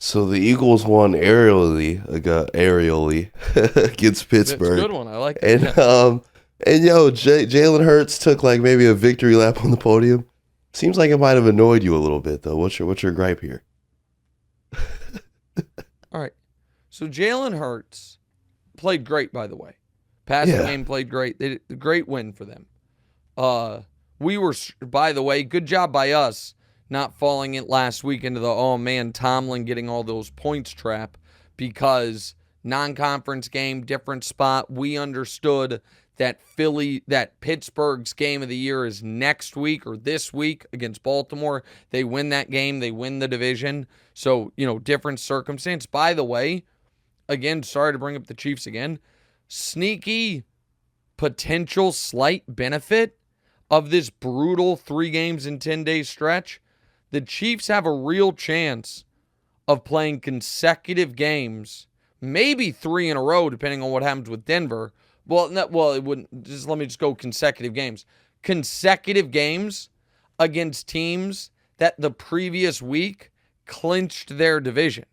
So the Eagles won aerially against It's a Pittsburgh. good one. I like And that. Jalen Hurts took like maybe a victory lap on the podium. Seems like it might have annoyed you a little bit though. What's your gripe here? All right. So Jalen Hurts played great, by the way. Passing Yeah. game played great. They did a great win for them. We were, by the way, good job by us not falling it last week into the, oh man, Tomlin getting all those points trap, because non-conference game, different spot. We understood that Pittsburgh's game of the year is next week or this week against Baltimore. They win that game, they win the division. So, different circumstance. By the way, again, sorry to bring up the Chiefs again, sneaky potential slight benefit of this brutal 3 games in 10 days stretch. The Chiefs have a real chance of playing consecutive games, maybe 3 in a row, depending on what happens with Denver. It wouldn't. Let me just go consecutive games. Consecutive games against teams that the previous week clinched their division.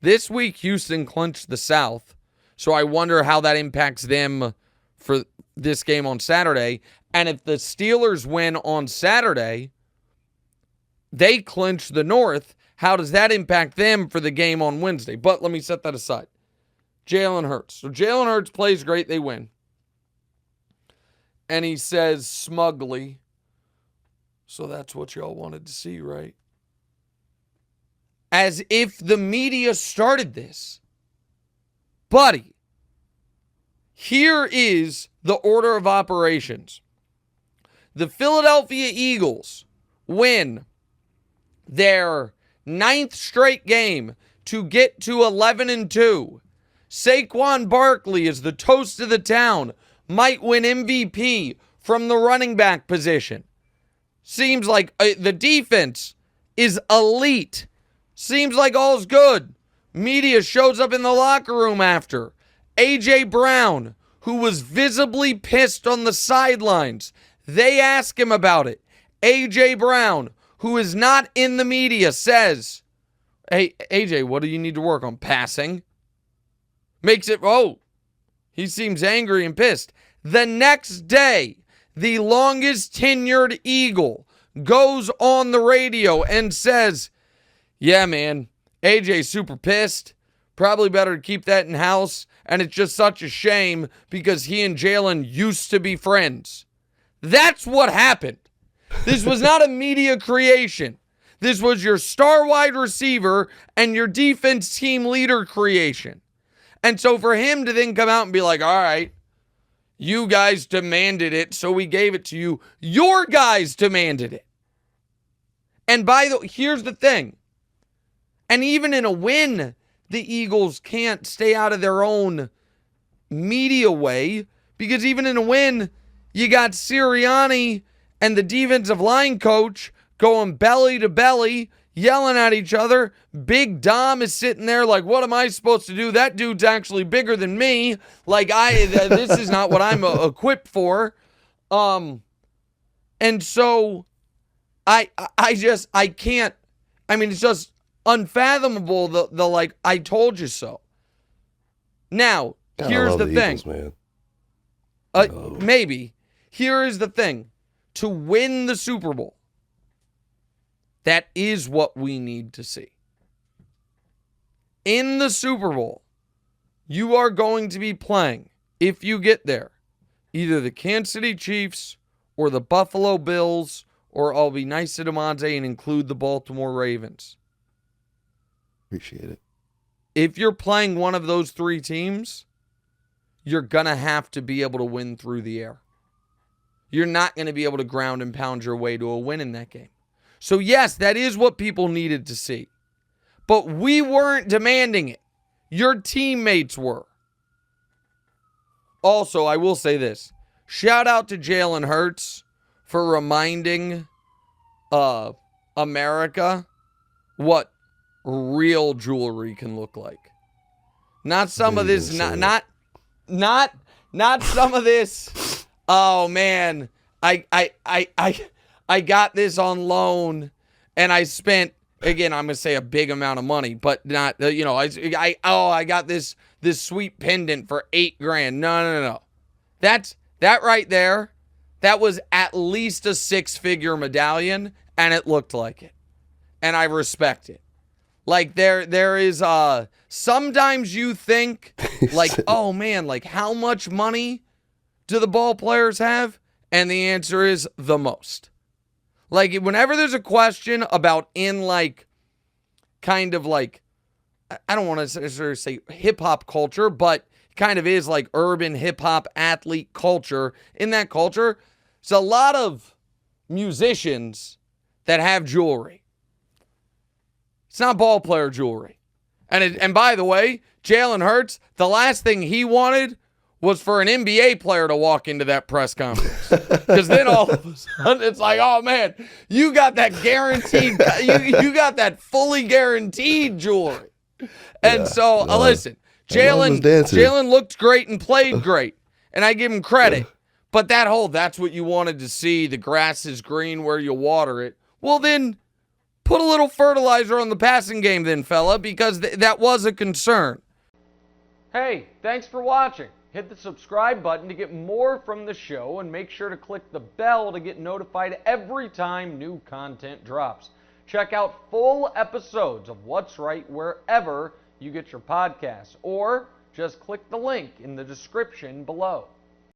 This week, Houston clinched the South, so I wonder how that impacts them for this game on Saturday. And if the Steelers win on Saturday, they clinch the North. How does that impact them for the game on Wednesday? But let me set that aside. Jalen Hurts. So Jalen Hurts plays great. They win. And he says smugly, so that's what y'all wanted to see, right? As if the media started this. Buddy, here is the order of operations. The Philadelphia Eagles win their 9th straight game to get to 11-2. Saquon Barkley is the toast of the town. Might win MVP from the running back position. Seems like the defense is elite. Seems like all's good. Media shows up in the locker room after. A.J. Brown, who was visibly pissed on the sidelines, they ask him about it. A.J. Brown, who is not in the media, says, hey, A.J., what do you need to work on? Passing. Makes it, he seems angry and pissed. The next day, the longest tenured Eagle goes on the radio and says, yeah, man, AJ's super pissed. Probably better to keep that in house. And it's just such a shame because he and Jalen used to be friends. That's what happened. This was not a media creation. This was your star wide receiver and your defense team leader creation. And so for him to then come out and be like, all right, you guys demanded it, so we gave it to you. Your guys demanded it. And here's the thing. And even in a win, the Eagles can't stay out of their own media way, because even in a win, you got Sirianni and the defensive line coach going belly to belly, yelling at each other. Big Dom is sitting there like, what am I supposed to do? That dude's actually bigger than me. Like, this is not what I'm equipped for. And so I can't, it's just unfathomable, the like, I told you so. Now, here's the thing. Eagles, man. Maybe. Here is the thing. To win the Super Bowl, that is what we need to see. In the Super Bowl, you are going to be playing, if you get there, either the Kansas City Chiefs or the Buffalo Bills, or I'll be nice to Demonte and include the Baltimore Ravens. Appreciate it. If you're playing one of those 3 teams, you're going to have to be able to win through the air. You're not going to be able to ground and pound your way to a win in that game. So yes, that is what people needed to see. But we weren't demanding it. Your teammates were. Also, I will say this. Shout out to Jalen Hurts for reminding America what real jewelry can look like. Not some of this, not some of this. Oh man, I got this on loan and I spent Again, I'm gonna say a big amount of money, but not. I got this sweet pendant for $8,000. No. That right there. That was at least a 6-figure medallion, and it looked like it, and I respect it. Like there is sometimes you think like, oh man, like how much money do the ball players have? And the answer is the most. Like whenever there's a question about in like kind of like, I don't want to necessarily say hip hop culture, but kind of is like urban hip hop athlete culture. In that culture, it's a lot of musicians that have jewelry. It's not ball player jewelry. And by the way, Jalen Hurts, the last thing he wanted was for an NBA player to walk into that press conference. Because then all of a sudden it's like, oh man, you got that guaranteed, you got that fully guaranteed jewelry. And listen, Jalen looked great and played great. And I give him credit. But that's what you wanted to see. The grass is green where you water it. Well then, put a little fertilizer on the passing game then, fella, because that was a concern. Hey, thanks for watching. Hit the subscribe button to get more from the show, and make sure to click the bell to get notified every time new content drops. Check out full episodes of What's Right wherever you get your podcasts, or just click the link in the description below.